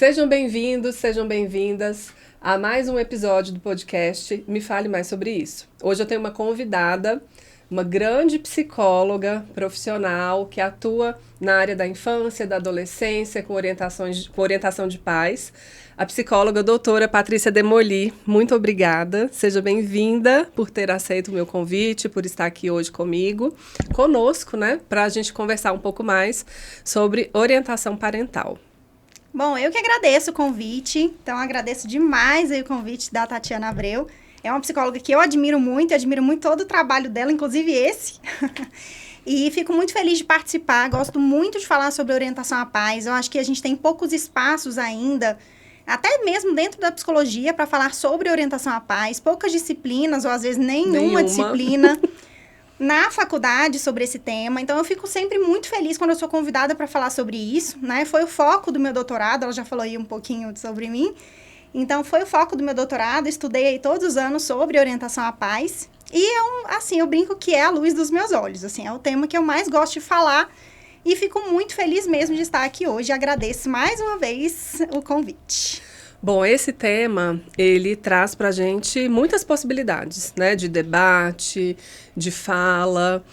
Sejam bem-vindos, sejam bem-vindas a mais um episódio do podcast Me Fale Mais Sobre Isso. Hoje eu tenho uma convidada, uma grande psicóloga profissional que atua na área da infância, da adolescência, com orientação de pais, a psicóloga doutora Patrícia Demoli. Muito obrigada, seja bem-vinda por ter aceito o meu convite, por estar aqui hoje conosco, né, para a gente conversar um pouco mais sobre orientação parental. Bom, eu que agradeço o convite, então agradeço demais aí o convite da Tatiana Abreu. É uma psicóloga que eu admiro muito todo o trabalho dela, inclusive esse. E fico muito feliz de participar, gosto muito de falar sobre orientação à paz. Eu acho que a gente tem poucos espaços ainda, até mesmo dentro da psicologia, para falar sobre orientação à paz, poucas disciplinas, ou às vezes nenhuma disciplina na faculdade sobre esse tema. Então, eu fico sempre muito feliz quando eu sou convidada para falar sobre isso, né? Foi o foco do meu doutorado, ela já falou aí um pouquinho sobre mim. Então, foi o foco do meu doutorado, estudei aí todos os anos sobre orientação à paz. E, eu brinco que é a luz dos meus olhos, assim, é o tema que eu mais gosto de falar. E fico muito feliz mesmo de estar aqui hoje. Agradeço mais uma vez o convite. Bom, esse tema, ele traz pra gente muitas possibilidades, né, de debate, de fala,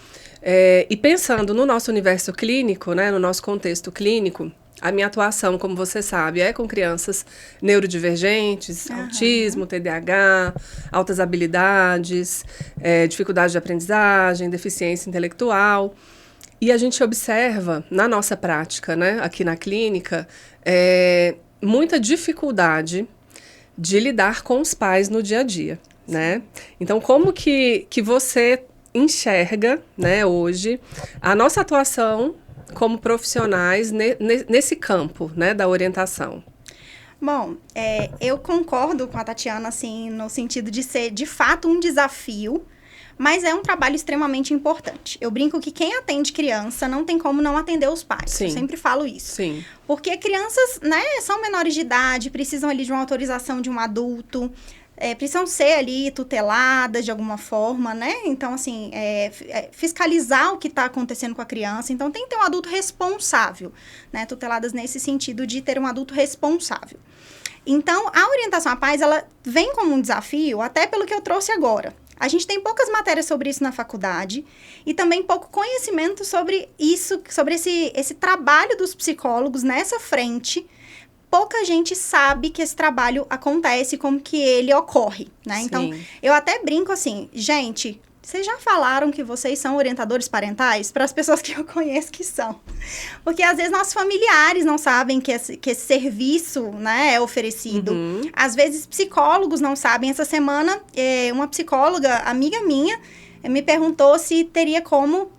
e pensando no nosso universo clínico, né, no nosso contexto clínico, a minha atuação, como você sabe, é com crianças neurodivergentes, autismo, TDAH, altas habilidades, dificuldade de aprendizagem, deficiência intelectual. E a gente observa, na nossa prática, né, aqui na clínica, muita dificuldade de lidar com os pais no dia a dia, né? Então, como que você enxerga, né, hoje, a nossa atuação como profissionais nesse campo, né, da orientação? Bom, eu concordo com a Tatiana, assim, no sentido de ser, de fato, um desafio, mas é um trabalho extremamente importante. Eu brinco que quem atende criança não tem como não atender os pais. Sim. Eu sempre falo isso. Sim. Porque crianças, né, são menores de idade, precisam ali de uma autorização de um adulto, precisam ser ali tuteladas de alguma forma, né? Então, assim, fiscalizar o que está acontecendo com a criança. Então, tem que ter um adulto responsável, né? Tuteladas nesse sentido de ter um adulto responsável. Então, a orientação à paz, ela vem como um desafio, até pelo que eu trouxe agora. A gente tem poucas matérias sobre isso na faculdade e também pouco conhecimento sobre isso, sobre esse trabalho dos psicólogos nessa frente. Pouca gente sabe que esse trabalho acontece, como que ele ocorre, né? Sim. Então, eu até brinco assim, gente, vocês já falaram que vocês são orientadores parentais? Para as pessoas que eu conheço que são. Porque, às vezes, nossos familiares não sabem que esse serviço, né, é oferecido. Uhum. Às vezes, psicólogos não sabem. Essa semana, uma psicóloga, amiga minha, me perguntou se teria como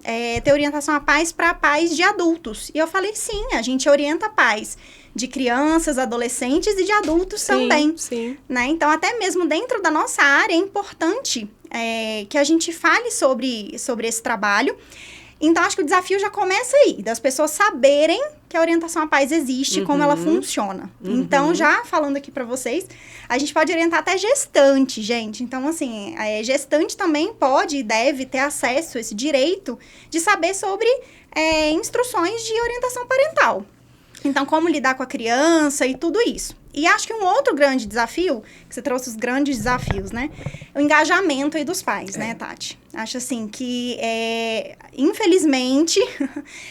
ter orientação à paz para pais de adultos. E eu falei, sim, a gente orienta pais de crianças, adolescentes e de adultos também. Sim. Né? Então, até mesmo dentro da nossa área, é importante que a gente fale sobre esse trabalho. Então, acho que o desafio já começa aí, das pessoas saberem que a orientação à paz existe, como ela funciona. Então, já falando aqui para vocês, a gente pode orientar até gestante, gente. Então, assim, gestante também pode e deve ter acesso a esse direito de saber sobre instruções de orientação parental. Então, como lidar com a criança e tudo isso. E acho que um outro grande desafio, que você trouxe os grandes desafios, né? É o engajamento aí dos pais, né, Tati? Acho assim que, infelizmente,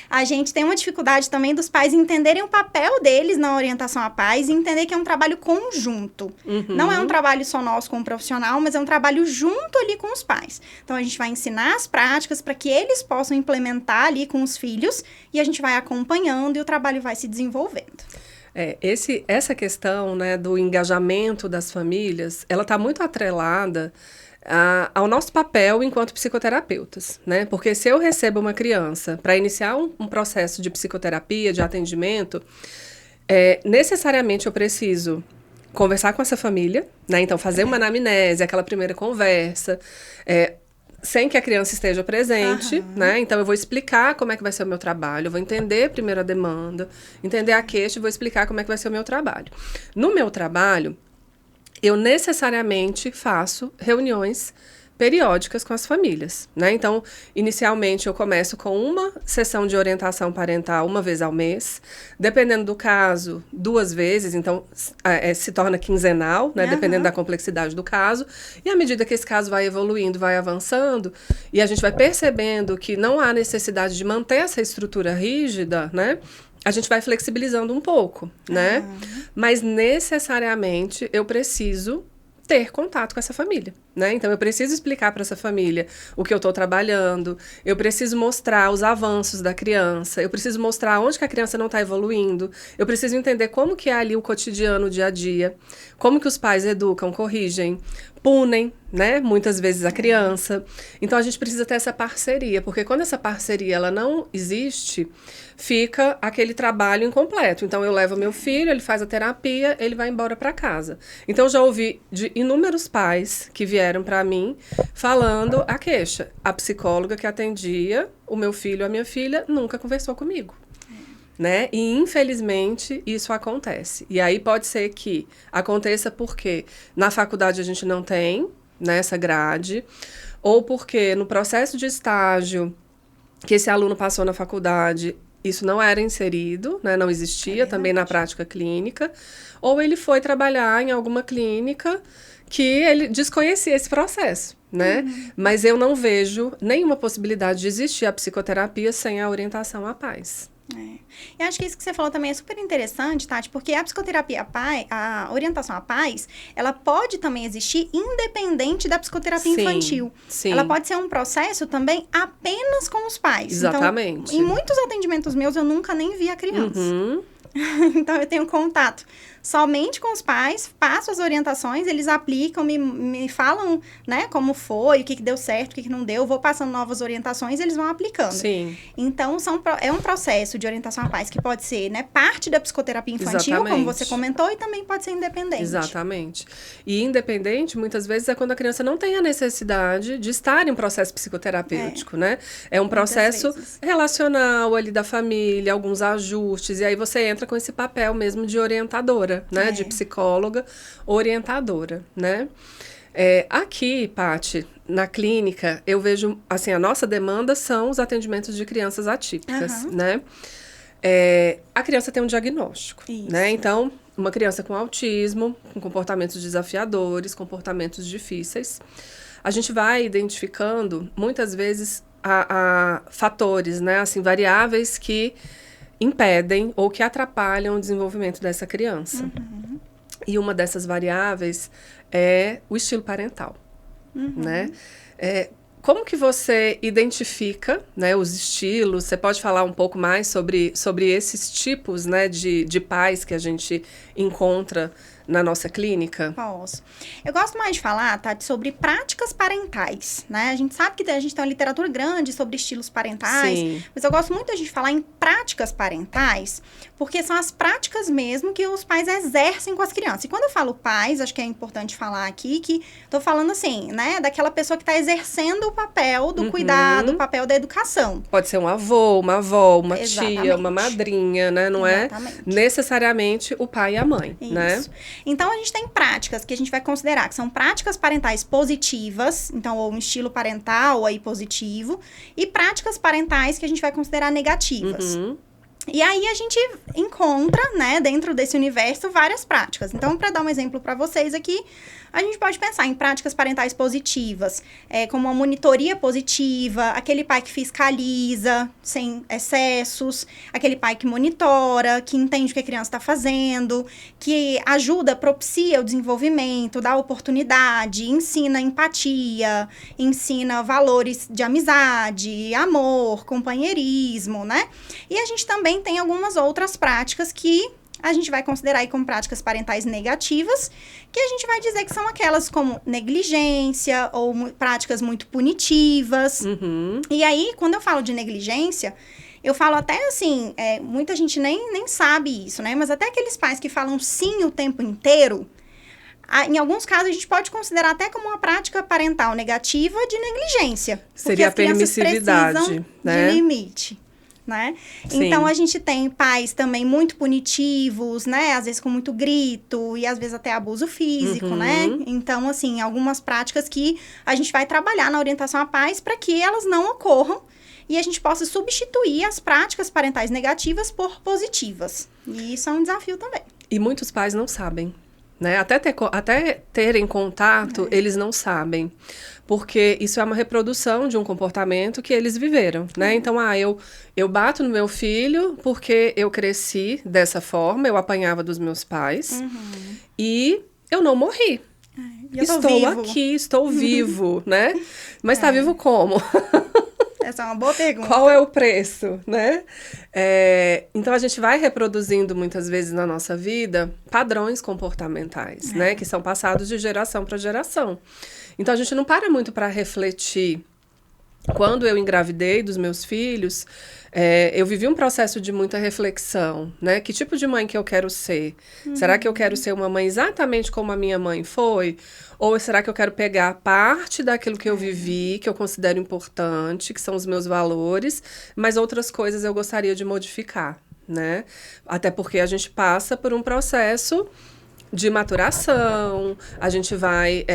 a gente tem uma dificuldade também dos pais entenderem o papel deles na orientação à paz e entender que é um trabalho conjunto. Não é um trabalho só nosso como profissional, mas é um trabalho junto ali com os pais. Então, a gente vai ensinar as práticas para que eles possam implementar ali com os filhos e a gente vai acompanhando e o trabalho vai se desenvolvendo. Essa questão, né, do engajamento das famílias, ela está muito atrelada ao nosso papel enquanto psicoterapeutas, né? Porque se eu recebo uma criança para iniciar um processo de psicoterapia, de atendimento, necessariamente eu preciso conversar com essa família, né? Então, fazer uma anamnese, aquela primeira conversa, sem que a criança esteja presente, né? Então, eu vou explicar como é que vai ser o meu trabalho, eu vou entender primeiro a demanda, entender a queixa e vou explicar como é que vai ser o meu trabalho. No meu trabalho, eu necessariamente faço reuniões periódicas com as famílias, né? Então, inicialmente eu começo com uma sessão de orientação parental uma vez ao mês, dependendo do caso, 2 vezes, então se torna quinzenal, né? Dependendo da complexidade do caso, e à medida que esse caso vai evoluindo, vai avançando, e a gente vai percebendo que não há necessidade de manter essa estrutura rígida, né? A gente vai flexibilizando um pouco, né? Mas necessariamente eu preciso ter contato com essa família, né? Então, eu preciso explicar para essa família o que eu estou trabalhando, eu preciso mostrar os avanços da criança, eu preciso mostrar onde que a criança não está evoluindo, eu preciso entender como que é ali o cotidiano, o dia a dia, como que os pais educam, corrigem, punem, né? Muitas vezes a criança. Então, a gente precisa ter essa parceria, porque quando essa parceria ela não existe, fica aquele trabalho incompleto. Então, eu levo meu filho, ele faz a terapia, ele vai embora para casa. Então, eu já ouvi de inúmeros pais que vieram para mim falando a queixa. A psicóloga que atendia o meu filho, a minha filha, nunca conversou comigo. Né? E, infelizmente, isso acontece. E aí pode ser que aconteça porque na faculdade a gente não tem, né, essa grade, ou porque no processo de estágio que esse aluno passou na faculdade, isso não era inserido, né, não existia também na prática clínica, ou ele foi trabalhar em alguma clínica que ele desconhecia esse processo, né? Mas eu não vejo nenhuma possibilidade de existir a psicoterapia sem a orientação à paz. Eu acho que isso que você falou também é super interessante, Tati, porque a psicoterapia a orientação à paz, ela pode também existir independente da psicoterapia infantil. Sim. Ela pode ser um processo também apenas com os pais. Exatamente. Então, em muitos atendimentos meus, eu nunca nem vi a criança. Então, eu tenho contato somente com os pais, passo as orientações, eles aplicam, me falam, né, como foi, o que deu certo, o que não deu, vou passando novas orientações e eles vão aplicando. Sim. Então, é um processo de orientação à paz que pode ser, né, parte da psicoterapia infantil, exatamente, como você comentou, e também pode ser independente. Exatamente. E independente, muitas vezes, é quando a criança não tem a necessidade de estar em um processo psicoterapêutico, né? É um processo relacional ali da família, alguns ajustes, e aí você entra com esse papel mesmo de orientadora, né? De psicóloga orientadora, né? Aqui, Paty, na clínica, eu vejo, assim, a nossa demanda são os atendimentos de crianças atípicas, né? A criança tem um diagnóstico, né? Então, uma criança com autismo, com comportamentos desafiadores, comportamentos difíceis, a gente vai identificando, muitas vezes, fatores, né? Assim, variáveis que impedem ou que atrapalham o desenvolvimento dessa criança. E uma dessas variáveis é o estilo parental, né? Como que você identifica, né, os estilos? Você pode falar um pouco mais sobre esses tipos, né, de pais que a gente encontra na nossa clínica? Posso. Eu gosto mais de falar, Tati, sobre práticas parentais, né? A gente sabe que a gente tem uma literatura grande sobre estilos parentais, sim, mas eu gosto muito da gente falar em práticas parentais, porque são as práticas mesmo que os pais exercem com as crianças. E quando eu falo pais, acho que é importante falar aqui que tô falando assim, né, daquela pessoa que está exercendo o papel do cuidado, o papel da educação. Pode ser um avô, uma avó, uma tia, uma madrinha, né? Não é necessariamente o pai e a mãe, né? Então, a gente tem práticas que a gente vai considerar que são práticas parentais positivas, então, ou um estilo parental aí positivo, e práticas parentais que a gente vai considerar negativas. E aí, a gente encontra, né, dentro desse universo, várias práticas. Então, para dar um exemplo para vocês aqui, a gente pode pensar em práticas parentais positivas, como uma monitoria positiva, aquele pai que fiscaliza sem excessos, aquele pai que monitora, que entende o que a criança está fazendo, que ajuda, propicia o desenvolvimento, dá oportunidade, ensina empatia, ensina valores de amizade, amor, companheirismo, né? E a gente também tem algumas outras práticas que a gente vai considerar aí como práticas parentais negativas, que a gente vai dizer que são aquelas como negligência ou práticas muito punitivas. E aí, quando eu falo de negligência, eu falo até assim, muita gente nem sabe isso, né? Mas até aqueles pais que falam sim o tempo inteiro, em alguns casos a gente pode considerar até como uma prática parental negativa de negligência. Seria a permissividade, precisam, né, de limite. né? Sim. Então, a gente tem pais também muito punitivos, né? Às vezes com muito grito e às vezes até abuso físico, né? Então, assim, algumas práticas que a gente vai trabalhar na orientação a pais para que elas não ocorram e a gente possa substituir as práticas parentais negativas por positivas. E isso é um desafio também. E muitos pais não sabem, né? Até terem contato, eles não sabem. Porque isso é uma reprodução de um comportamento que eles viveram, né? Então, eu bato no meu filho porque eu cresci dessa forma, eu apanhava dos meus pais e eu não morri. Estou aqui, estou vivo, né? Mas está vivo como? Essa é uma boa pergunta. Qual é o preço, né? Então, a gente vai reproduzindo muitas vezes na nossa vida padrões comportamentais, né? Que são passados de geração para geração. Então, a gente não para muito para refletir. Quando eu engravidei dos meus filhos, eu vivi um processo de muita reflexão, né? Que tipo de mãe que eu quero ser? Será que eu quero ser uma mãe exatamente como a minha mãe foi? Ou será que eu quero pegar parte daquilo que eu vivi, que eu considero importante, que são os meus valores, mas outras coisas eu gostaria de modificar, né? Até porque a gente passa por um processo de maturação, a gente vai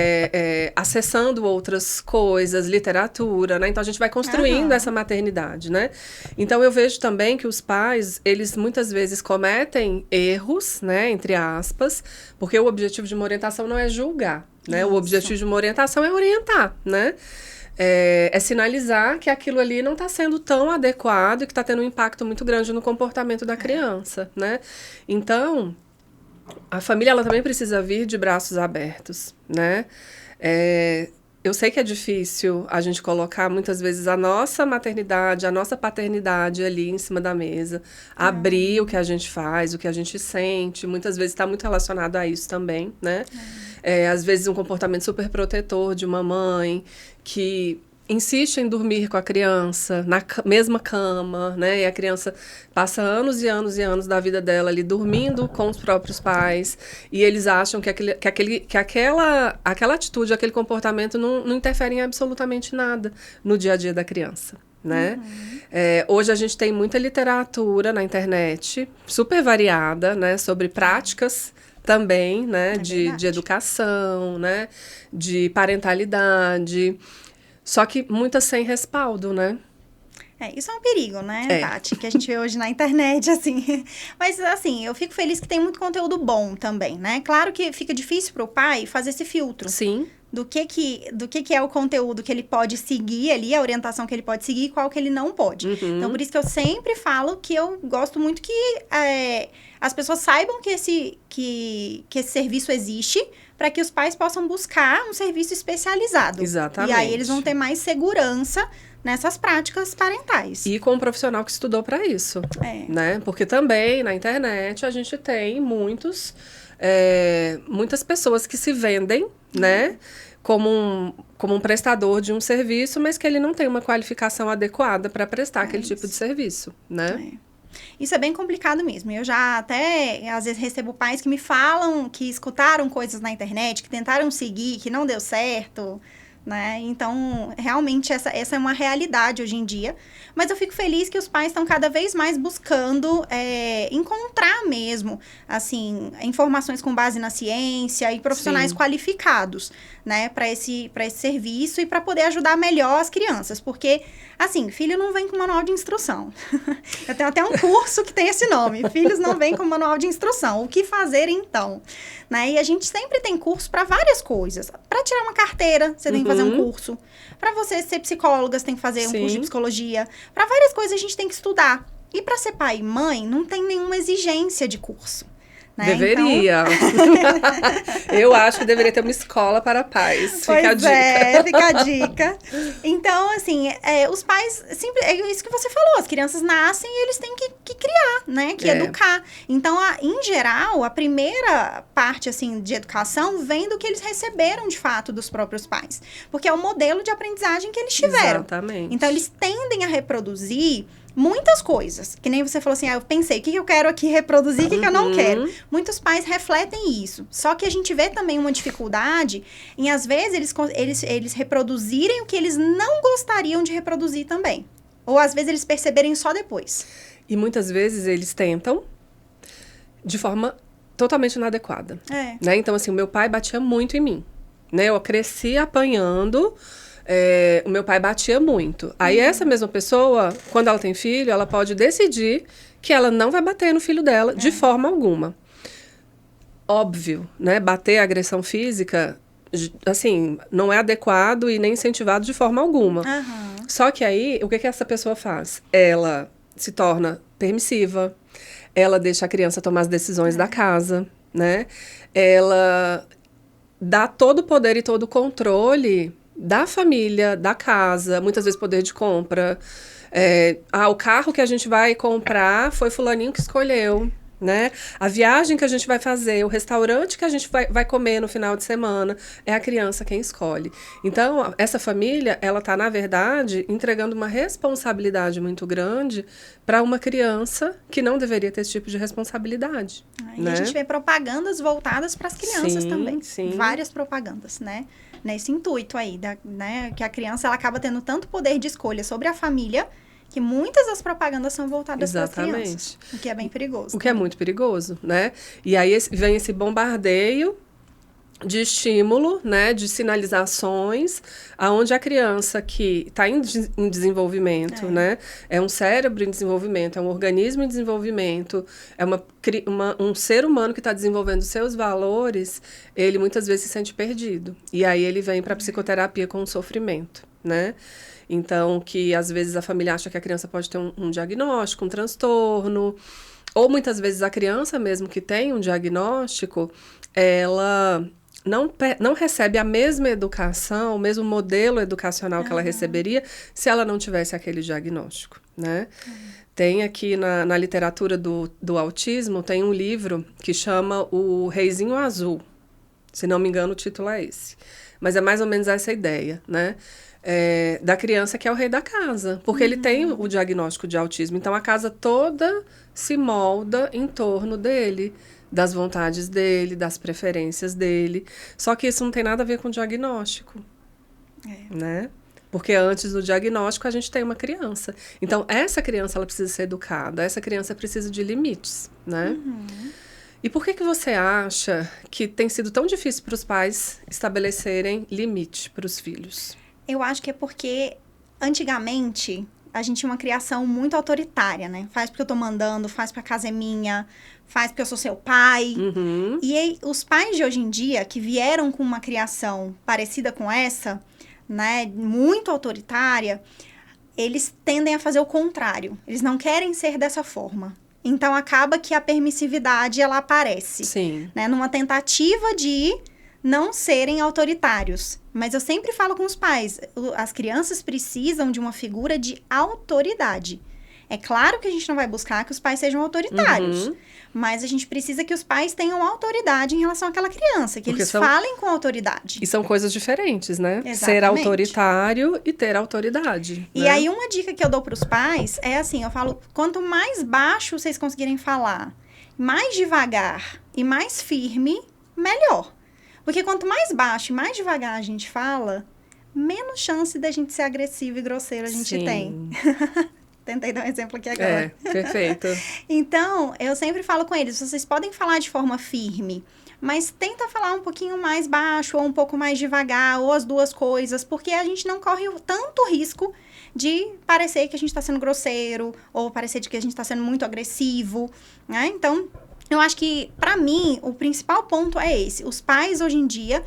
acessando outras coisas, literatura, né? Então, a gente vai construindo essa maternidade, né? Então, eu vejo também que os pais, eles muitas vezes cometem erros, né? Entre aspas, porque o objetivo de uma orientação não é julgar, né? Isso. O objetivo de uma orientação é orientar, né? É sinalizar que aquilo ali não está sendo tão adequado e que está tendo um impacto muito grande no comportamento da criança, né? Então, a família, ela também precisa vir de braços abertos, né? Eu sei que é difícil a gente colocar, muitas vezes, a nossa maternidade, a nossa paternidade ali em cima da mesa, abrir o que a gente faz, o que a gente sente, muitas vezes está muito relacionado a isso também, né? Às vezes, um comportamento super protetor de uma mãe que insiste em dormir com a criança na mesma cama, né? E a criança passa anos e anos e anos da vida dela ali dormindo com os próprios pais e eles acham que aquela atitude, aquele comportamento não interfere em absolutamente nada no dia a dia da criança, né? Hoje a gente tem muita literatura na internet, super variada, né? Sobre práticas também, né? De educação, né? De parentalidade. Só que muitas sem respaldo, né? Isso é um perigo, né, Tati? Que a gente vê hoje na internet, assim. Mas, assim, eu fico feliz que tem muito conteúdo bom também, né? Claro que fica difícil para o pai fazer esse filtro. Sim. Do que é o conteúdo que ele pode seguir ali, a orientação que ele pode seguir e qual que ele não pode. Então, por isso que eu sempre falo que eu gosto muito que as pessoas saibam que esse serviço existe, para que os pais possam buscar um serviço especializado. Exatamente. E aí eles vão ter mais segurança nessas práticas parentais. E com um profissional que estudou para isso, né? Porque também na internet a gente tem muitas pessoas que se vendem, né? Como um prestador de um serviço, mas que ele não tem uma qualificação adequada para prestar aquele tipo de serviço, né? Isso é bem complicado mesmo. Eu já até, às vezes, recebo pais que me falam que escutaram coisas na internet, que tentaram seguir, que não deu certo, né? Então, realmente, essa é uma realidade hoje em dia. Mas eu fico feliz que os pais estão cada vez mais buscando encontrar mesmo, assim, informações com base na ciência e profissionais qualificados, né? Para esse serviço e para poder ajudar melhor as crianças. Porque, assim, filho não vem com manual de instrução. Eu tenho até um curso que tem esse nome. Filhos não vêm com manual de instrução. O que fazer, então? Né? E a gente sempre tem curso para várias coisas. Para tirar uma carteira, você tem que fazer um curso. Para você ser psicóloga, você tem que fazer um curso de psicologia. Para várias coisas a gente tem que estudar. E para ser pai e mãe, não tem nenhuma exigência de curso. Né? Deveria. Então... Eu acho que deveria ter uma escola para pais. Fica a dica. Fica a dica. Então, assim, os pais... é isso que você falou. As crianças nascem e eles têm que criar, né? Que educar. Então, em geral, a primeira parte, assim, de educação vem do que eles receberam, de fato, dos próprios pais. Porque é o modelo de aprendizagem que eles tiveram. Exatamente. Então, eles tendem a reproduzir muitas coisas, que nem você falou assim, eu pensei, o que eu quero aqui reproduzir, o que eu não quero. Muitos pais refletem isso. Só que a gente vê também uma dificuldade em, às vezes, eles reproduzirem o que eles não gostariam de reproduzir também. Ou às vezes eles perceberem só depois. E muitas vezes eles tentam de forma totalmente inadequada. Né? Então, assim, o meu pai batia muito em mim. Né? Eu cresci apanhando, o meu pai batia muito. Aí essa mesma pessoa, quando ela tem filho, ela pode decidir que ela não vai bater no filho dela de forma alguma. Óbvio, né? Bater agressão física, assim, não é adequado e nem incentivado de forma alguma. Só que aí, o que essa pessoa faz? Ela se torna permissiva, ela deixa a criança tomar as decisões da casa, né? Ela dá todo o poder e todo o controle da família, da casa, muitas vezes poder de compra. O carro que a gente vai comprar foi fulaninho que escolheu, né? A viagem que a gente vai fazer, o restaurante que a gente vai comer no final de semana, é a criança quem escolhe. Então, essa família, ela está, na verdade, entregando uma responsabilidade muito grande para uma criança que não deveria ter esse tipo de responsabilidade. E a gente vê propagandas voltadas para as crianças também. Sim. Várias propagandas, né? Nesse intuito aí, né? Que a criança ela acaba tendo tanto poder de escolha sobre a família, que muitas das propagandas são voltadas para as crianças. O que é bem perigoso. O que é muito perigoso, né? E aí vem esse bombardeio de estímulo, né? De sinalizações, aonde a criança que está em desenvolvimento, né? É um cérebro em desenvolvimento, é um organismo em desenvolvimento, é um ser humano que está desenvolvendo seus valores, ele muitas vezes se sente perdido. E aí ele vem para a psicoterapia com o sofrimento, né? Então, que às vezes a família acha que a criança pode ter um diagnóstico, um transtorno, ou muitas vezes a criança mesmo que tem um diagnóstico, ela não recebe a mesma educação, o mesmo modelo educacional que ela receberia se ela não tivesse aquele diagnóstico, né? Tem aqui na literatura do autismo, tem um livro que chama O Reizinho Azul. Se não me engano, o título é esse. Mas é mais ou menos essa ideia, né? Da criança que é o rei da casa, porque ele tem o diagnóstico de autismo. Então, a casa toda se molda em torno dele, das vontades dele, das preferências dele. Só que isso não tem nada a ver com o diagnóstico, né? Porque antes do diagnóstico, a gente tem uma criança. Então, essa criança ela precisa ser educada, essa criança precisa de limites, né? E por que você acha que tem sido tão difícil para os pais estabelecerem limite para os filhos? Eu acho que é porque, antigamente, a gente tinha uma criação muito autoritária, né? Faz porque eu tô mandando, faz porque a casa é minha, faz porque eu sou seu pai. E aí, os pais de hoje em dia, que vieram com uma criação parecida com essa, né? Muito autoritária, eles tendem a fazer o contrário. Eles não querem ser dessa forma. Então, acaba que a permissividade, ela aparece. Sim. Né? Numa tentativa de não serem autoritários. Mas eu sempre falo com os pais, as crianças precisam de uma figura de autoridade. É claro que a gente não vai buscar que os pais sejam autoritários, mas a gente precisa que os pais tenham autoridade em relação àquela criança, que eles falem com autoridade. E são coisas diferentes, né? Exatamente. Ser autoritário e ter autoridade. E aí, uma dica que eu dou para os pais é assim, eu falo, quanto mais baixo vocês conseguirem falar, mais devagar e mais firme, melhor. Porque quanto mais baixo e mais devagar a gente fala, menos chance da gente ser agressivo e grosseiro a gente tem. Tentei dar um exemplo aqui agora. Perfeito. Então, eu sempre falo com eles, vocês podem falar de forma firme, mas tenta falar um pouquinho mais baixo ou um pouco mais devagar, ou as duas coisas, porque a gente não corre tanto risco de parecer que a gente está sendo grosseiro, ou parecer de que a gente está sendo muito agressivo, né? Então, eu acho que, para mim, o principal ponto é esse. Os pais, hoje em dia,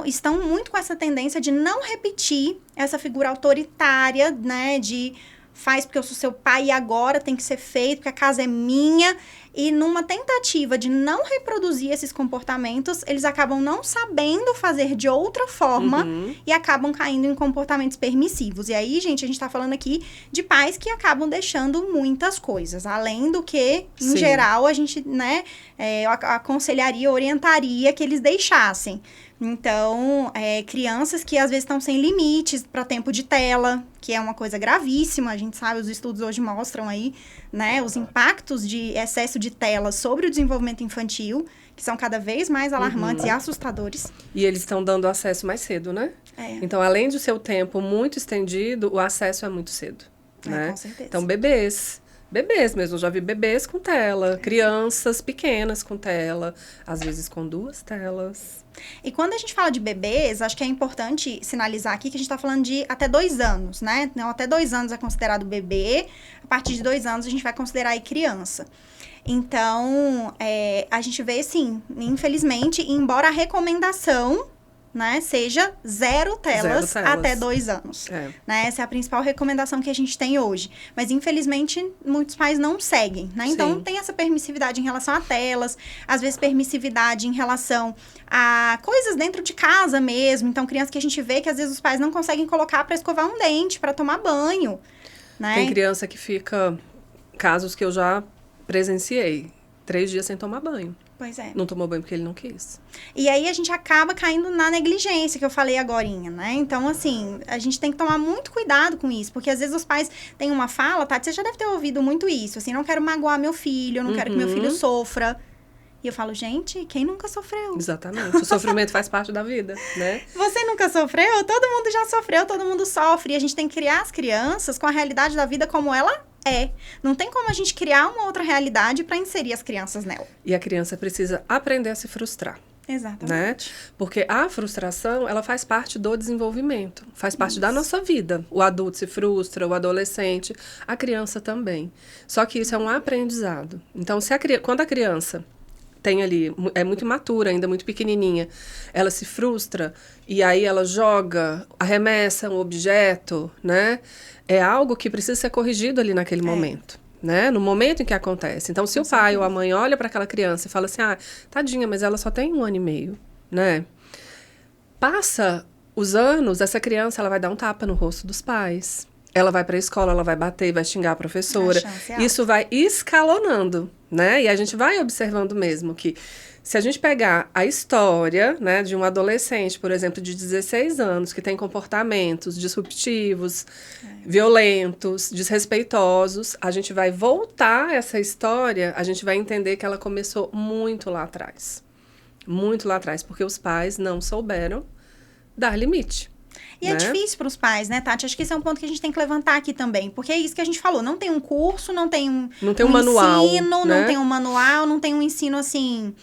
estão muito com essa tendência de não repetir essa figura autoritária, né? De faz porque eu sou seu pai e agora tem que ser feito, porque a casa é minha. E numa tentativa de não reproduzir esses comportamentos, eles acabam não sabendo fazer de outra forma e acabam caindo em comportamentos permissivos. E aí, gente, a gente tá falando aqui de pais que acabam deixando muitas coisas, além do que, em geral, a gente, né, aconselharia, orientaria que eles deixassem. Então, crianças que às vezes estão sem limites para tempo de tela, que é uma coisa gravíssima, a gente sabe, os estudos hoje mostram aí, né, os impactos de excesso de tela sobre o desenvolvimento infantil, que são cada vez mais alarmantes e assustadores. E eles estão dando acesso mais cedo, né? Então, além do seu tempo muito estendido, o acesso é muito cedo. né? Com certeza. Então, bebês mesmo, eu já vi bebês com tela, crianças pequenas com tela, às vezes com 2 telas. E quando a gente fala de bebês, acho que é importante sinalizar aqui que a gente está falando de até 2 anos, né? Então, até 2 anos é considerado bebê, a partir de 2 anos a gente vai considerar aí criança. Então, a gente vê, sim, infelizmente, embora a recomendação, né, seja 0 telas até 2 anos. Né? Essa é a principal recomendação que a gente tem hoje. Mas, infelizmente, muitos pais não seguem, né? Então, tem essa permissividade em relação a telas, às vezes permissividade em relação a coisas dentro de casa mesmo. Então, crianças que a gente vê que, às vezes, os pais não conseguem colocar para escovar um dente, para tomar banho, né? Tem criança que fica... Casos que eu já presenciei. 3 dias sem tomar banho. Pois é. Não tomou banho porque ele não quis. E aí, a gente acaba caindo na negligência, que eu falei agorinha, né? Então, assim, a gente tem que tomar muito cuidado com isso. Porque, às vezes, os pais têm uma fala, Tati, você já deve ter ouvido muito isso. Assim, não quero magoar meu filho, eu não quero que meu filho sofra. E eu falo, gente, quem nunca sofreu? Exatamente. O sofrimento faz parte da vida, né? Você nunca sofreu? Todo mundo já sofreu, todo mundo sofre. E a gente tem que criar as crianças com a realidade da vida como ela é. Não tem como a gente criar uma outra realidade para inserir as crianças nela. E a criança precisa aprender a se frustrar. Exatamente. Né? Porque a frustração, ela faz parte do desenvolvimento. Faz parte da nossa vida. O adulto se frustra, o adolescente, a criança também. Só que isso é um aprendizado. Então, quando a criança tem ali, é muito imatura ainda, muito pequenininha, ela se frustra e aí ela joga, arremessa um objeto, né? É algo que precisa ser corrigido ali naquele momento, né? No momento em que acontece. Então, se o pai ou a mãe olha para aquela criança e fala assim, tadinha, mas ela só tem 1 ano e meio, né? Passa os anos, essa criança, ela vai dar um tapa no rosto dos pais. Ela vai para a escola, ela vai bater, vai xingar a professora. Isso vai escalonando, né? E a gente vai observando mesmo que se a gente pegar a história, né, de um adolescente, por exemplo, de 16 anos, que tem comportamentos disruptivos, violentos, desrespeitosos, a gente vai voltar essa história, a gente vai entender que ela começou muito lá atrás. Muito lá atrás, porque os pais não souberam dar limite. E é difícil para os pais, né, Tati? Acho que esse é um ponto que a gente tem que levantar aqui também. Porque é isso que a gente falou. Não tem um curso, não tem um manual, ensino, né? Não tem um manual, não tem um ensino, assim,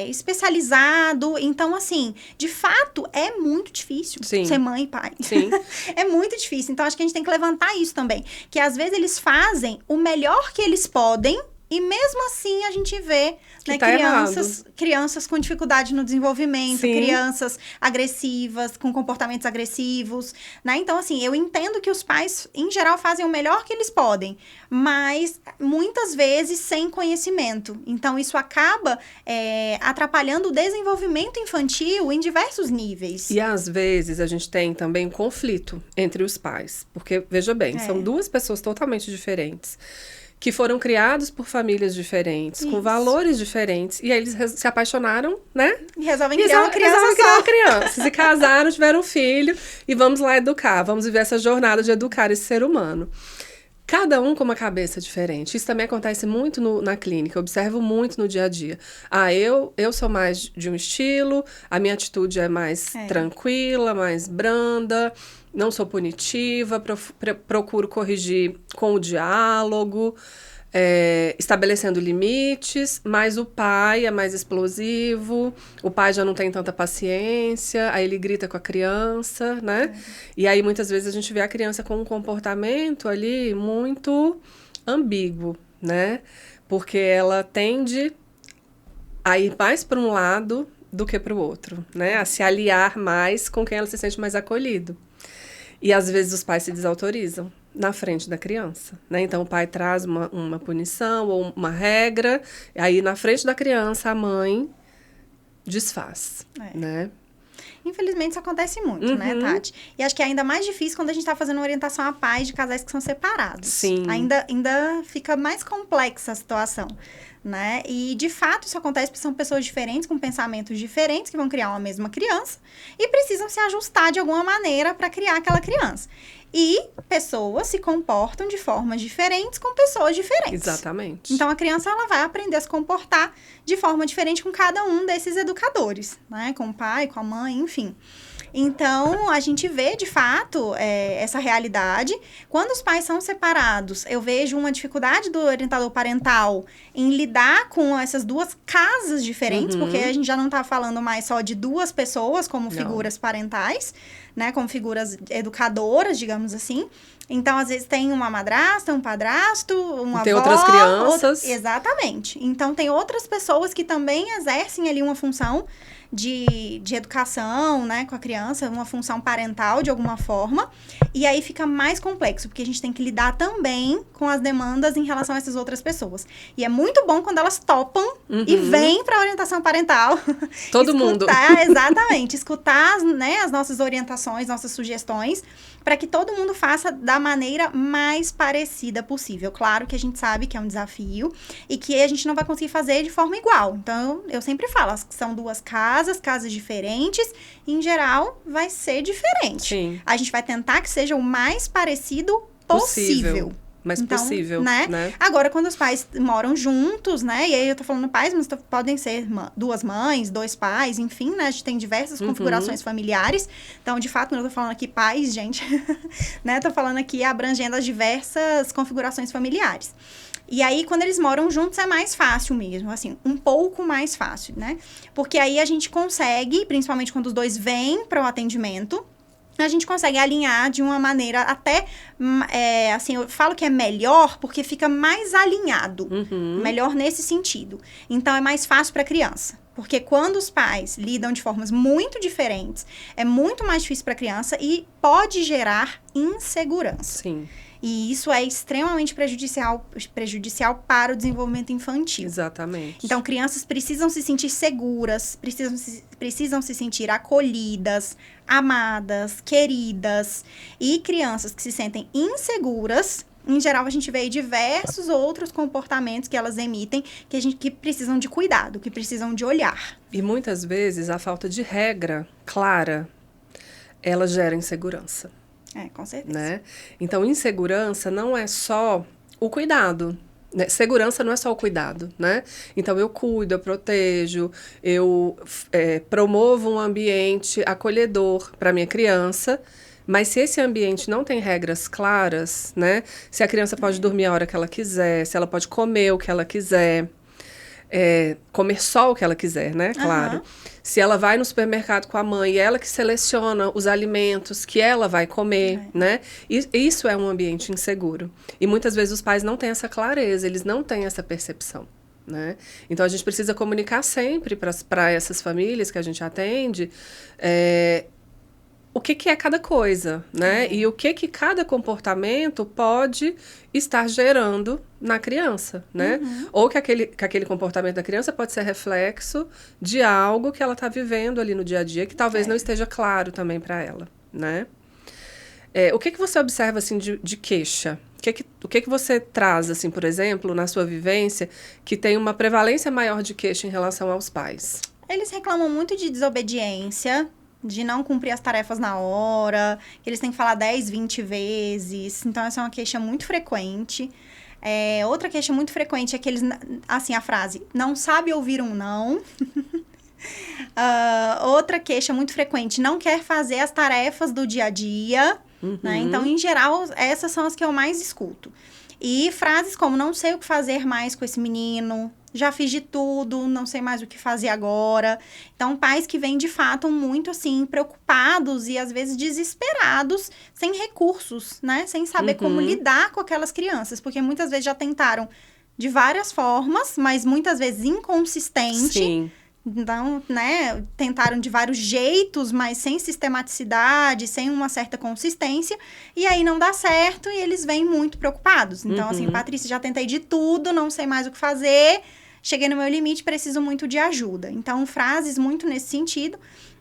especializado. Então, assim, de fato, é muito difícil ser mãe e pai. Sim. É muito difícil. Então, acho que a gente tem que levantar isso também. Que, às vezes, eles fazem o melhor que eles podem. E mesmo assim, a gente vê, né, crianças com dificuldade no desenvolvimento, crianças agressivas, com comportamentos agressivos, né? Então, assim, eu entendo que os pais, em geral, fazem o melhor que eles podem, mas muitas vezes sem conhecimento. Então, isso acaba atrapalhando o desenvolvimento infantil em diversos níveis. E, às vezes, a gente tem também conflito entre os pais. Porque, veja bem, são 2 pessoas totalmente diferentes, que foram criados por famílias diferentes, com valores diferentes, e aí eles se apaixonaram, né? E resolvem criar uma criança se casaram, tiveram um filho, e vamos lá educar, vamos viver essa jornada de educar esse ser humano. Cada um com uma cabeça diferente. Isso também acontece muito na clínica, eu observo muito no dia a dia. Eu sou mais de um estilo, a minha atitude é mais tranquila, mais branda, não sou punitiva, procuro corrigir com o diálogo, estabelecendo limites, mas o pai é mais explosivo, o pai já não tem tanta paciência, aí ele grita com a criança, né? E aí muitas vezes a gente vê a criança com um comportamento ali muito ambíguo, né? Porque ela tende a ir mais para um lado do que para o outro, né? A se aliar mais com quem ela se sente mais acolhido. E às vezes os pais se desautorizam na frente da criança, né? Então o pai traz uma punição ou uma regra, e aí na frente da criança a mãe desfaz, né? Infelizmente, isso acontece muito, né, Tati? E acho que é ainda mais difícil quando a gente tá fazendo orientação a pais de casais que são separados. Sim. Ainda fica mais complexa a situação, né? E, de fato, isso acontece porque são pessoas diferentes, com pensamentos diferentes, que vão criar uma mesma criança e precisam se ajustar de alguma maneira para criar aquela criança. E pessoas se comportam de formas diferentes com pessoas diferentes. Exatamente. Então, a criança ela vai aprender a se comportar de forma diferente com cada um desses educadores, né? Com o pai, com a mãe, enfim. Então, a gente vê, de fato, essa realidade. Quando os pais são separados, eu vejo uma dificuldade do orientador parental em lidar com essas duas casas diferentes, porque a gente já não está falando mais só de duas pessoas como figuras parentais, né? Como figuras educadoras, digamos assim. Então, às vezes, tem uma madrasta, um padrasto, uma avó... Tem outras crianças. Exatamente. Então, tem outras pessoas que também exercem ali uma função de educação, né, com a criança, uma função parental de alguma forma, e aí fica mais complexo, porque a gente tem que lidar também com as demandas em relação a essas outras pessoas. E é muito bom quando elas topam e vêm para a orientação parental. Todo mundo. Exatamente, escutar, né, as nossas orientações, nossas sugestões, para que todo mundo faça da maneira mais parecida possível. Claro que a gente sabe que é um desafio e que a gente não vai conseguir fazer de forma igual. Então, eu sempre falo, são duas casas diferentes, em geral, vai ser diferente. Sim. A gente vai tentar que seja o mais parecido possível. Mais então, possível, né? Agora, quando os pais moram juntos, né? E aí eu tô falando pais, mas podem ser duas mães, dois pais, enfim, né? A gente tem diversas configurações familiares. Então, de fato, quando eu tô falando aqui pais, gente, né? Tô falando aqui abrangendo as diversas configurações familiares. E aí, quando eles moram juntos, é mais fácil mesmo, assim, um pouco mais fácil, né? Porque aí a gente consegue, principalmente quando os dois vêm para o atendimento, a gente consegue alinhar de uma maneira até, assim, eu falo que é melhor porque fica mais alinhado. Melhor nesse sentido. Então, é mais fácil para a criança. Porque quando os pais lidam de formas muito diferentes, é muito mais difícil para a criança e pode gerar insegurança. Sim. E isso é extremamente prejudicial para o desenvolvimento infantil. Exatamente. Então, crianças precisam se sentir seguras, precisam se sentir acolhidas, amadas, queridas. E crianças que se sentem inseguras, em geral, a gente vê aí diversos outros comportamentos que elas emitem que precisam de cuidado, que precisam de olhar. E muitas vezes a falta de regra clara, ela gera insegurança. Com certeza. Né? Então, insegurança não é só o cuidado. Né? Segurança não é só o cuidado, né? Então, eu cuido, eu protejo, eu promovo um ambiente acolhedor para minha criança, mas se esse ambiente não tem regras claras, né? Se a criança pode dormir a hora que ela quiser, se ela pode comer o que ela quiser, comer só o que ela quiser, né? Claro. Se ela vai no supermercado com a mãe e ela que seleciona os alimentos que ela vai comer, né? Isso é um ambiente inseguro. E muitas vezes os pais não têm essa clareza, eles não têm essa percepção, né? Então, a gente precisa comunicar sempre para essas famílias que a gente atende o que é cada coisa, né? E o que cada comportamento pode estar gerando na criança, né? Ou que aquele comportamento da criança pode ser reflexo de algo que ela está vivendo ali no dia a dia, que talvez não esteja claro também para ela, né? O que você observa, assim, de queixa? O que você traz, assim, por exemplo, na sua vivência, que tem uma prevalência maior de queixa em relação aos pais? Eles reclamam muito de desobediência, de não cumprir as tarefas na hora, que eles têm que falar 10, 20 vezes. Então, essa é uma queixa muito frequente. Outra queixa muito frequente é que eles, assim, a frase, não sabe ouvir um não. Outra queixa muito frequente, não quer fazer as tarefas do dia a dia. Né? Então, em geral, essas são as que eu mais escuto. E frases como, não sei o que fazer mais com esse menino, já fiz de tudo, não sei mais o que fazer agora. Então, pais que vêm, de fato, muito, assim, preocupados e, às vezes, desesperados, sem recursos, né? Sem saber como lidar com aquelas crianças. Porque, muitas vezes, já tentaram de várias formas, mas, muitas vezes, inconsistente. Sim. Então, né, tentaram de vários jeitos, mas sem sistematicidade, sem uma certa consistência, e aí não dá certo e eles vêm muito preocupados. Então, assim, Patrícia, já tentei de tudo, não sei mais o que fazer, cheguei no meu limite, preciso muito de ajuda. Então, frases muito nesse sentido,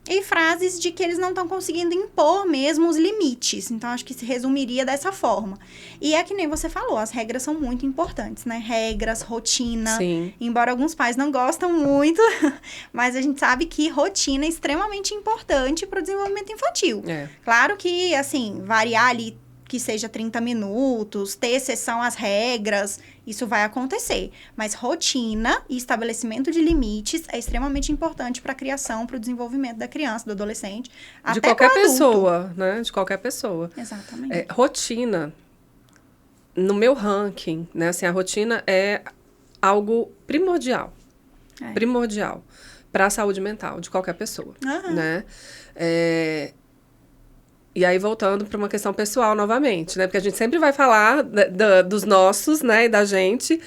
e frases de que eles não estão conseguindo impor mesmo os limites. Então, acho que se resumiria dessa forma. E é que nem você falou, as regras são muito importantes, né? Regras, rotina. Sim. Embora alguns pais não gostam muito, mas a gente sabe que rotina é extremamente importante para o desenvolvimento infantil. Claro que, assim, variar ali que seja 30 minutos, ter exceção às regras, isso vai acontecer. Mas rotina e estabelecimento de limites é extremamente importante para a criação, para o desenvolvimento da criança, do adolescente, De até qualquer pro adulto. pessoa, né? De qualquer pessoa. Exatamente. Rotina, no meu ranking, né? Assim, a rotina é algo primordial. Primordial para a saúde mental de qualquer pessoa, né? E aí, voltando para uma questão pessoal novamente, né? Porque a gente sempre vai falar dos nossos, né? E da gente.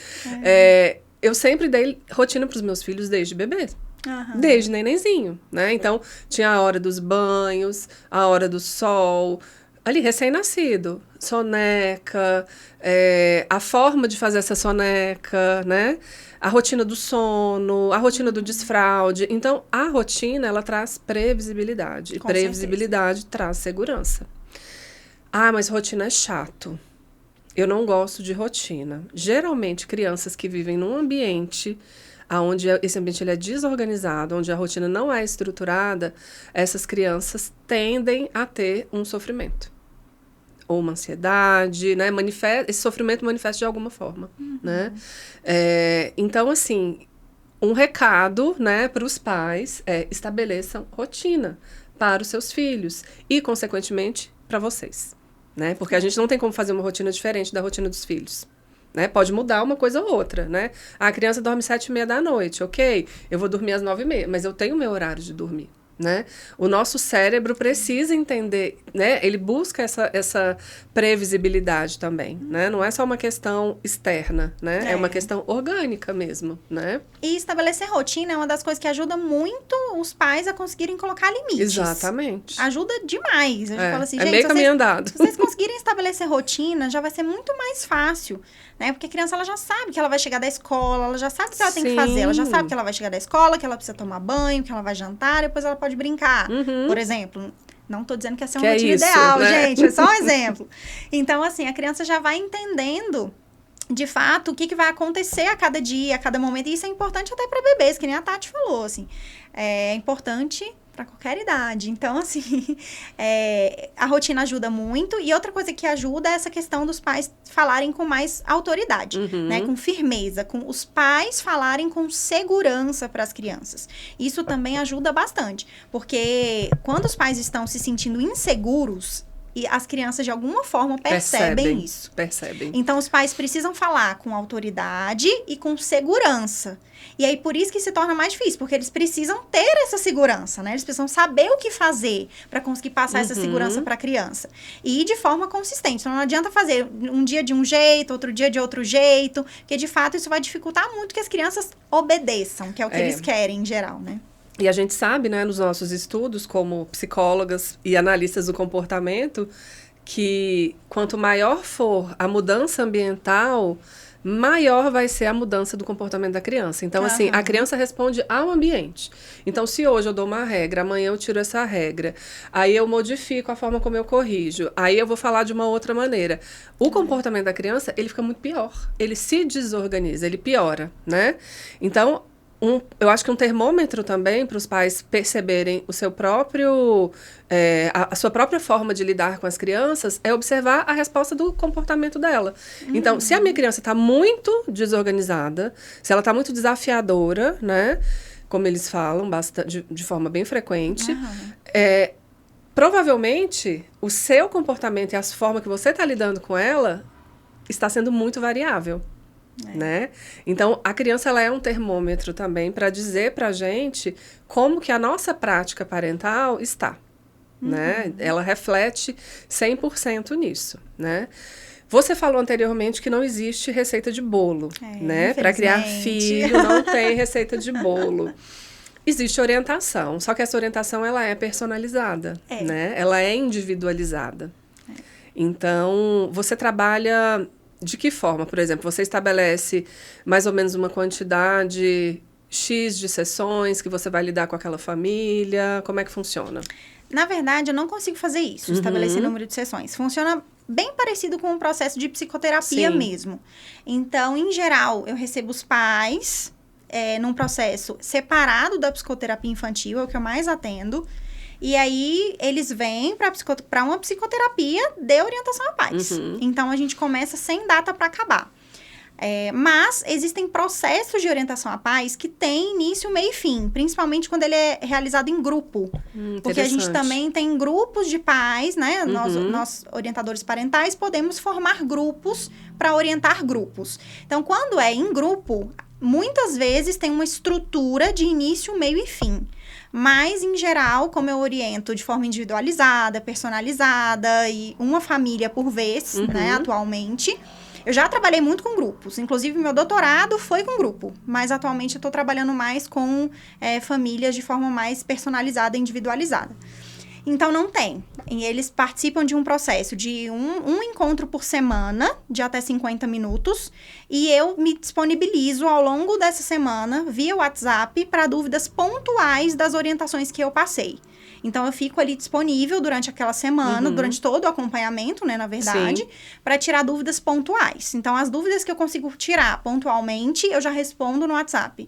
Eu sempre dei rotina para os meus filhos desde bebê. Desde nenenzinho, né? Então, tinha a hora dos banhos, a hora do sol, ali, recém-nascido, soneca, a forma de fazer essa soneca, né? A rotina do sono, a rotina do desfraude. Então, a rotina, ela traz previsibilidade. E previsibilidade traz segurança. Ah, mas rotina é chato. Eu não gosto de rotina. Geralmente, crianças que vivem num ambiente onde esse ambiente ele é desorganizado, onde a rotina não é estruturada, essas crianças tendem a ter um sofrimento. Ou uma ansiedade, né? Esse sofrimento manifesta de alguma forma, né? Então, assim, um recado, né, para os pais estabeleçam rotina para os seus filhos e, consequentemente, para vocês, né? Porque a gente não tem como fazer uma rotina diferente da rotina dos filhos, né? Pode mudar uma coisa ou outra, né? A criança dorme 7h30 da noite, ok? Eu vou dormir às 9h30, mas eu tenho o meu horário de dormir. Né? O nosso cérebro precisa entender, né? Ele busca essa previsibilidade também, né? Não é só uma questão externa, né? É uma questão orgânica mesmo, né? E estabelecer rotina é uma das coisas que ajuda muito os pais a conseguirem colocar limites. Exatamente. Ajuda demais. A gente fala assim, gente, meio caminho andado. Se vocês conseguirem estabelecer rotina, já vai ser muito mais fácil, né? Porque a criança, ela já sabe que ela vai chegar da escola, ela já sabe o que ela tem que fazer, ela já sabe que ela vai chegar da escola, que ela precisa tomar banho, que ela vai jantar, depois ela pode brincar, por exemplo. Não tô dizendo que essa é uma rotina ideal, né? Gente, é só um exemplo. Então, assim, a criança já vai entendendo, de fato, o que vai acontecer a cada dia, a cada momento. E isso é importante até para bebês, que nem a Tati falou, assim. É importante para qualquer idade. Então, assim, a rotina ajuda muito. E outra coisa que ajuda é essa questão dos pais falarem com mais autoridade, né? Com firmeza. Com os pais falarem com segurança para as crianças. Isso também ajuda bastante. Porque quando os pais estão se sentindo inseguros, e as crianças, de alguma forma, percebem isso. Percebem. Então, os pais precisam falar com autoridade e com segurança. E aí, por isso que se torna mais difícil, porque eles precisam ter essa segurança, né? Eles precisam saber o que fazer para conseguir passar essa segurança para a criança. E de forma consistente. Então, não adianta fazer um dia de um jeito, outro dia de outro jeito, porque, de fato, isso vai dificultar muito que as crianças obedeçam, que é o que eles querem, em geral, né? E a gente sabe, né, nos nossos estudos, como psicólogas e analistas do comportamento, que quanto maior for a mudança ambiental, maior vai ser a mudança do comportamento da criança. Então, assim, a criança responde ao ambiente. Então, se hoje eu dou uma regra, amanhã eu tiro essa regra, aí eu modifico a forma como eu corrijo, aí eu vou falar de uma outra maneira. O comportamento da criança, ele fica muito pior. Ele se desorganiza, ele piora, né? Então, eu acho que um termômetro também para os pais perceberem o seu próprio, a sua própria forma de lidar com as crianças é observar a resposta do comportamento dela. Então, se a minha criança está muito desorganizada, se ela está muito desafiadora, né, como eles falam de forma bem frequente, provavelmente o seu comportamento e a forma que você está lidando com ela está sendo muito variável. Né? Então, a criança ela é um termômetro também para dizer para a gente como que a nossa prática parental está. Né? Ela reflete 100% nisso. Né? Você falou anteriormente que não existe receita de bolo. Né? Para criar filho, não tem receita de bolo. Existe orientação, só que essa orientação ela é personalizada. Né? Ela é individualizada. Então, você trabalha... De que forma? Por exemplo, você estabelece mais ou menos uma quantidade X de sessões que você vai lidar com aquela família? Como é que funciona? Na verdade, eu não consigo fazer isso, estabelecer número de sessões. Funciona bem parecido com um processo de psicoterapia mesmo. Então, em geral, eu recebo os pais num processo separado da psicoterapia infantil, é o que eu mais atendo. E aí, eles vêm para uma psicoterapia de orientação à paz. Então, a gente começa sem data para acabar. Mas existem processos de orientação à paz que têm início, meio e fim, principalmente quando ele é realizado em grupo. Porque a gente também tem grupos de pais, né? Nós, orientadores parentais, podemos formar grupos para orientar grupos. Então, quando é em grupo, muitas vezes tem uma estrutura de início, meio e fim. Mas, em geral, como eu oriento de forma individualizada, personalizada e uma família por vez, né, atualmente... Eu já trabalhei muito com grupos, inclusive meu doutorado foi com grupo, mas atualmente eu estou trabalhando mais com famílias de forma mais personalizada e individualizada. Então, não tem. E eles participam de um processo de um encontro por semana, de até 50 minutos, e eu me disponibilizo ao longo dessa semana, via WhatsApp, para dúvidas pontuais das orientações que eu passei. Então, eu fico ali disponível durante aquela semana, durante todo o acompanhamento, né, na verdade, para tirar dúvidas pontuais. Então, as dúvidas que eu consigo tirar pontualmente, eu já respondo no WhatsApp.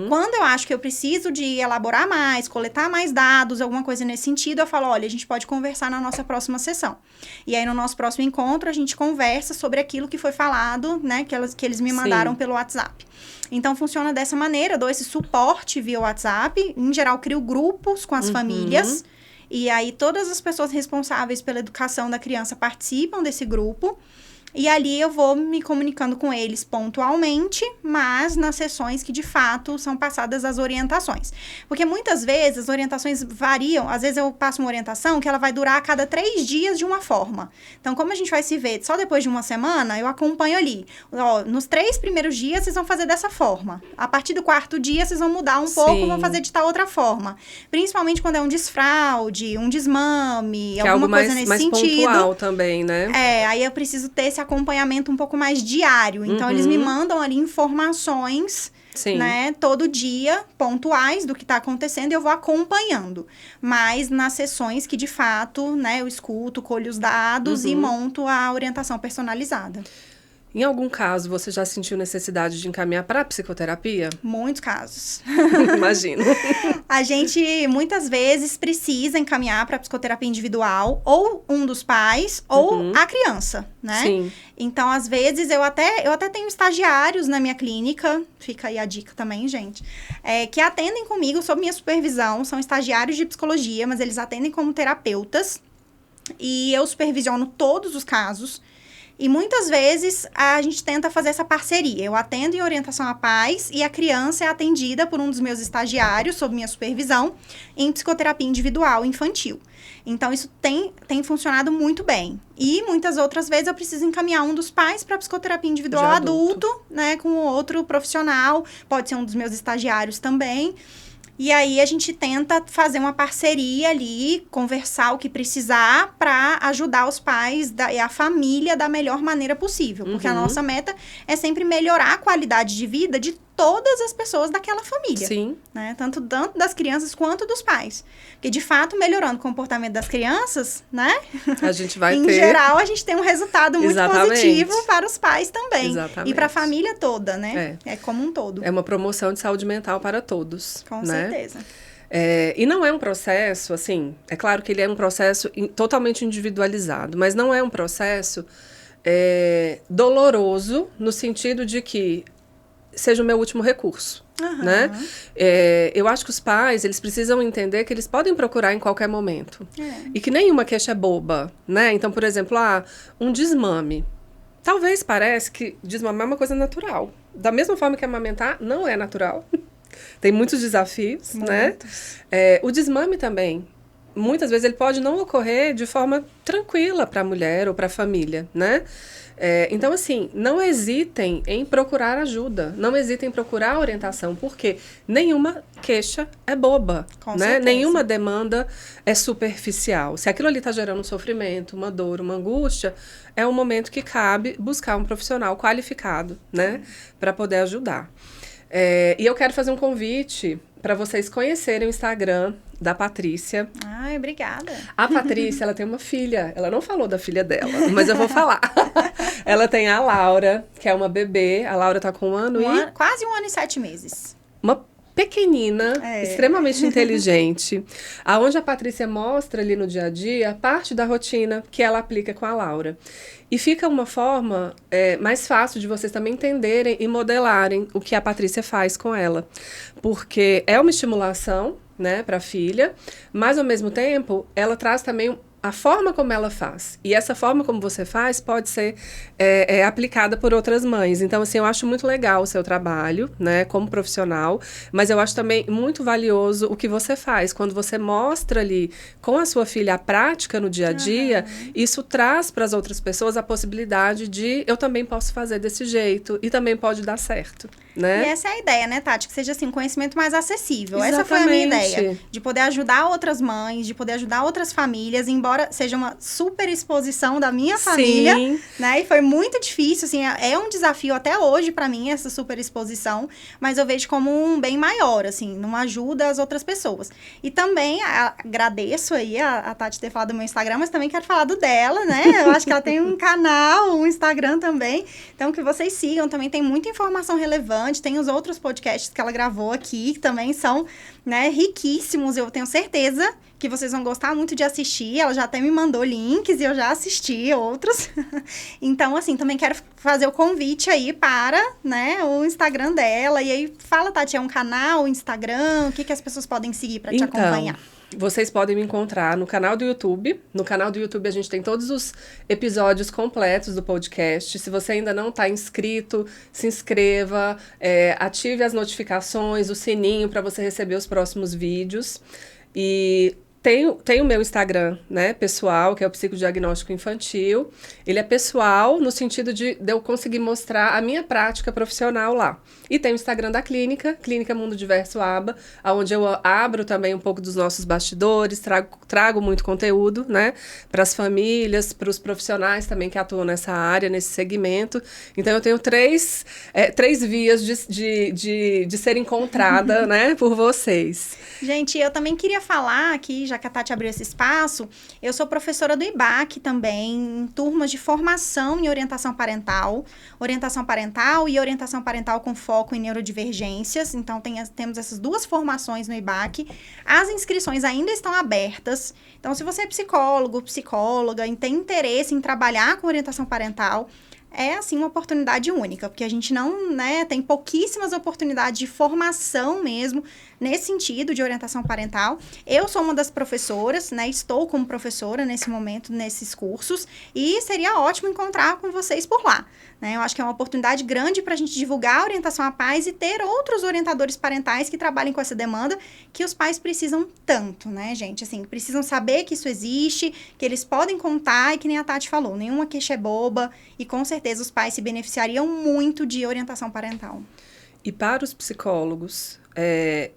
Quando eu acho que eu preciso de elaborar mais, coletar mais dados, alguma coisa nesse sentido, eu falo, olha, a gente pode conversar na nossa próxima sessão. E aí, no nosso próximo encontro, a gente conversa sobre aquilo que foi falado, né, que eles me mandaram pelo WhatsApp. Então, funciona dessa maneira, eu dou esse suporte via WhatsApp. Em geral, crio grupos com as famílias. E aí, todas as pessoas responsáveis pela educação da criança participam desse grupo. E ali, eu vou me comunicando com eles pontualmente, mas nas sessões que, de fato, são passadas as orientações. Porque, muitas vezes, as orientações variam. Às vezes, eu passo uma orientação que ela vai durar a cada 3 dias de uma forma. Então, como a gente vai se ver só depois de uma semana, eu acompanho ali. Ó, nos 3 primeiros dias, vocês vão fazer dessa forma. A partir do 4º dia, vocês vão mudar um pouco, vão fazer de tal outra forma. Principalmente quando é um desfraude, um desmame, que alguma coisa nesse sentido. Mais pontual também, né? Aí eu preciso ter esse acompanhamento um pouco mais diário. Então, eles me mandam ali informações, né, todo dia, pontuais do que está acontecendo, e eu vou acompanhando. Mas nas sessões que, de fato, né, eu escuto, colho os dados e monto a orientação personalizada. Em algum caso, você já sentiu necessidade de encaminhar para a psicoterapia? Muitos casos. Imagino. A gente, muitas vezes, precisa encaminhar para psicoterapia individual, ou um dos pais, ou a criança, né? Sim. Então, às vezes, eu até tenho estagiários na minha clínica, fica aí a dica também, gente, que atendem comigo sob minha supervisão, são estagiários de psicologia, mas eles atendem como terapeutas, e eu supervisiono todos os casos. E muitas vezes a gente tenta fazer essa parceria. Eu atendo em orientação à paz e a criança é atendida por um dos meus estagiários, sob minha supervisão, em psicoterapia individual infantil. Então, isso tem funcionado muito bem. E muitas outras vezes eu preciso encaminhar um dos pais para psicoterapia individual adulto, né, com outro profissional, pode ser um dos meus estagiários também. E aí, a gente tenta fazer uma parceria ali, conversar o que precisar para ajudar os pais e a família da melhor maneira possível. Porque a nossa meta é sempre melhorar a qualidade de vida de todas as pessoas daquela família. Sim. Né? Tanto das crianças quanto dos pais. Porque, de fato, melhorando o comportamento das crianças, né? A gente vai em geral, a gente tem um resultado muito positivo para os pais também. Exatamente. E para a família toda, né? É como um todo. É uma promoção de saúde mental para todos. Com né? certeza. E não é um processo, assim, é claro que ele é um processo totalmente individualizado, mas não é um processo doloroso no sentido de que seja o meu último recurso, né? Eu acho que os pais, eles precisam entender que eles podem procurar em qualquer momento. E que nenhuma queixa é boba, né? Então, por exemplo, um desmame. Talvez pareça que desmamar é uma coisa natural. Da mesma forma que amamentar não é natural. Tem muitos desafios, né? O desmame também. Muitas vezes ele pode não ocorrer de forma tranquila para a mulher ou para a família, né? Então, assim, não hesitem em procurar ajuda, não hesitem em procurar orientação, porque nenhuma queixa é boba, né? Nenhuma demanda é superficial. Se aquilo ali está gerando um sofrimento, uma dor, uma angústia, é um momento que cabe buscar um profissional qualificado, né? Para poder ajudar. E eu quero fazer um convite para vocês conhecerem o Instagram da Patrícia. Ai, obrigada. A Patrícia, ela tem uma filha. Ela não falou da filha dela, mas eu vou falar. Ela tem a Laura, que é uma bebê. A Laura tá com 1 ano quase 1 ano e 7 meses. Uma pequenina, extremamente inteligente, aonde a Patrícia mostra ali no dia a dia parte da rotina que ela aplica com a Laura. E fica uma forma mais fácil de vocês também entenderem e modelarem o que a Patrícia faz com ela. Porque é uma estimulação, né, para a filha, mas ao mesmo tempo ela traz também a forma como ela faz. E essa forma como você faz pode ser aplicada por outras mães. Então, assim, eu acho muito legal o seu trabalho, né, como profissional, mas eu acho também muito valioso o que você faz. Quando você mostra ali com a sua filha a prática no dia a dia, isso traz para as outras pessoas a possibilidade de eu também posso fazer desse jeito e também pode dar certo, né? E essa é a ideia, né, Tati? Que seja, assim, um conhecimento mais acessível. Exatamente. Essa foi a minha ideia. De poder ajudar outras mães, de poder ajudar outras famílias, embora seja uma super exposição da minha família, né? E foi muito difícil, assim, é um desafio até hoje para mim, essa super exposição, mas eu vejo como um bem maior, assim, numa ajuda às outras pessoas. E também agradeço aí a Tati ter falado do meu Instagram, mas também quero falar do dela, né? Eu acho que ela tem um canal, um Instagram também, então que vocês sigam, também tem muita informação relevante, tem os outros podcasts que ela gravou aqui, que também são, né, riquíssimos, eu tenho certeza que vocês vão gostar muito de assistir. Ela já até me mandou links e eu já assisti outros. Então, assim, também quero fazer o convite aí para, né, o Instagram dela. E aí, fala, Tati, é um canal, Instagram? O que as pessoas podem seguir para te acompanhar? Vocês podem me encontrar no canal do YouTube. No canal do YouTube a gente tem todos os episódios completos do podcast. Se você ainda não está inscrito, se inscreva, ative as notificações, o sininho para você receber os próximos vídeos. E tem o meu Instagram, né, pessoal, que é o Psicodiagnóstico Infantil. Ele é pessoal no sentido de eu conseguir mostrar a minha prática profissional lá. E tem o Instagram da Clínica Mundo Diverso Aba, onde eu abro também um pouco dos nossos bastidores, trago muito conteúdo, né, para as famílias, para os profissionais também que atuam nessa área, nesse segmento. Então eu tenho três vias de ser encontrada, né, por vocês. Gente, eu também queria falar aqui, já que a Tati abriu esse espaço, eu sou professora do IBAC também, em turmas de formação em orientação parental e orientação parental com foco em neurodivergências. Então, temos essas duas formações no IBAC. As inscrições ainda estão abertas. Então, se você é psicólogo, psicóloga e tem interesse em trabalhar com orientação parental, é, assim, uma oportunidade única, porque a gente não, né, tem pouquíssimas oportunidades de formação mesmo, nesse sentido, de orientação parental. Eu sou uma das professoras, né, estou como professora nesse momento, nesses cursos, e seria ótimo encontrar com vocês por lá, né? Eu acho que é uma oportunidade grande para a gente divulgar a orientação à paz e ter outros orientadores parentais que trabalhem com essa demanda que os pais precisam tanto, né, gente? Assim, precisam saber que isso existe, que eles podem contar e que nem a Tati falou, nenhuma queixa é boba e com certeza os pais se beneficiariam muito de orientação parental. E para os psicólogos, é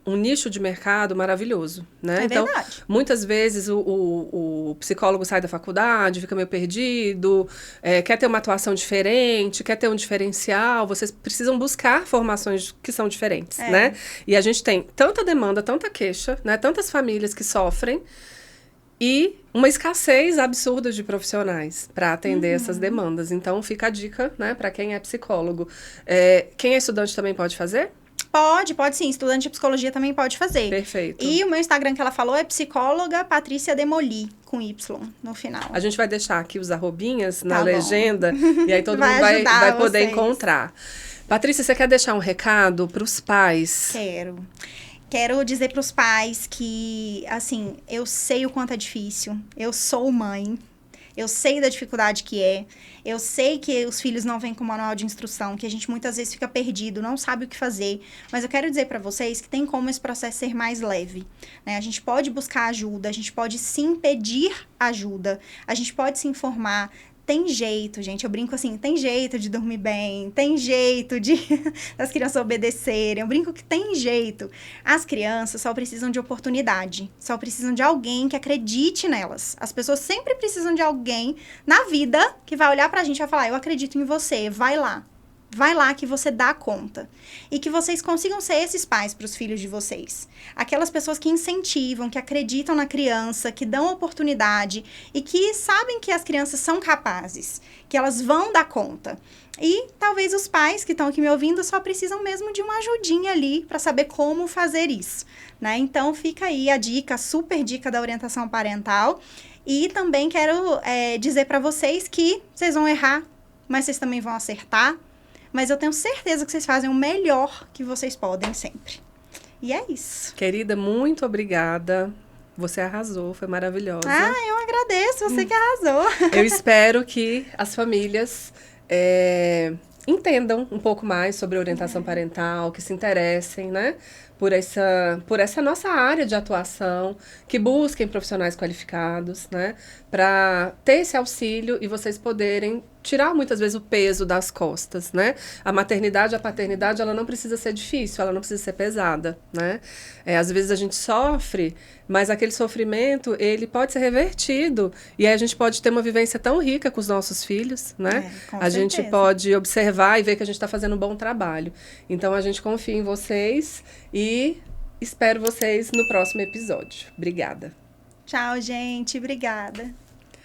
um nicho de mercado maravilhoso, né? Então, muitas vezes o psicólogo sai da faculdade, fica meio perdido, quer ter uma atuação diferente, quer ter um diferencial, vocês precisam buscar formações que são diferentes, né? E a gente tem tanta demanda, tanta queixa, né? Tantas famílias que sofrem, e uma escassez absurda de profissionais para atender essas demandas. Então, fica a dica, né, para quem é psicólogo. Quem é estudante também pode fazer? Pode sim. Estudante de psicologia também pode fazer. Perfeito. E o meu Instagram que ela falou é psicóloga Patrícia Demoli, com Y no final. A gente vai deixar aqui os arrobinhas na legenda, e aí todo mundo vai poder encontrar. Patrícia, você quer deixar um recado para os pais? Quero dizer para os pais que, assim, eu sei o quanto é difícil. Eu sou mãe. Eu sei da dificuldade que é. Eu sei que os filhos não vêm com manual de instrução, que a gente muitas vezes fica perdido, não sabe o que fazer. Mas eu quero dizer para vocês que tem como esse processo ser mais leve, né? A gente pode buscar ajuda, a gente pode sim pedir ajuda, a gente pode se informar. Tem jeito, gente, eu brinco assim, tem jeito de dormir bem, tem jeito das crianças obedecerem, eu brinco que tem jeito. As crianças só precisam de oportunidade, só precisam de alguém que acredite nelas. As pessoas sempre precisam de alguém na vida que vai olhar pra gente e vai falar, eu acredito em você, vai lá. Vai lá que você dá conta. E que vocês consigam ser esses pais para os filhos de vocês. Aquelas pessoas que incentivam, que acreditam na criança, que dão oportunidade e que sabem que as crianças são capazes, que elas vão dar conta. E talvez os pais que estão aqui me ouvindo só precisam mesmo de uma ajudinha ali para saber como fazer isso, né? Então fica aí a dica, super dica da orientação parental. E também quero dizer para vocês que vocês vão errar, mas vocês também vão acertar. Mas eu tenho certeza que vocês fazem o melhor que vocês podem sempre. E é isso. Querida, muito obrigada. Você arrasou, foi maravilhosa. Eu agradeço, você que arrasou. Eu espero que as famílias entendam um pouco mais sobre orientação parental, que se interessem, né, por essa nossa área de atuação, que busquem profissionais qualificados, né, para ter esse auxílio e vocês poderem tirar muitas vezes o peso das costas, né? A maternidade, a paternidade, ela não precisa ser difícil, ela não precisa ser pesada, né? Às vezes a gente sofre, mas aquele sofrimento, ele pode ser revertido. E aí a gente pode ter uma vivência tão rica com os nossos filhos, né? Com a certeza. gente pode observar e ver que a gente está fazendo um bom trabalho. Então a gente confia em vocês e espero vocês no próximo episódio. Obrigada. Tchau, gente. Obrigada.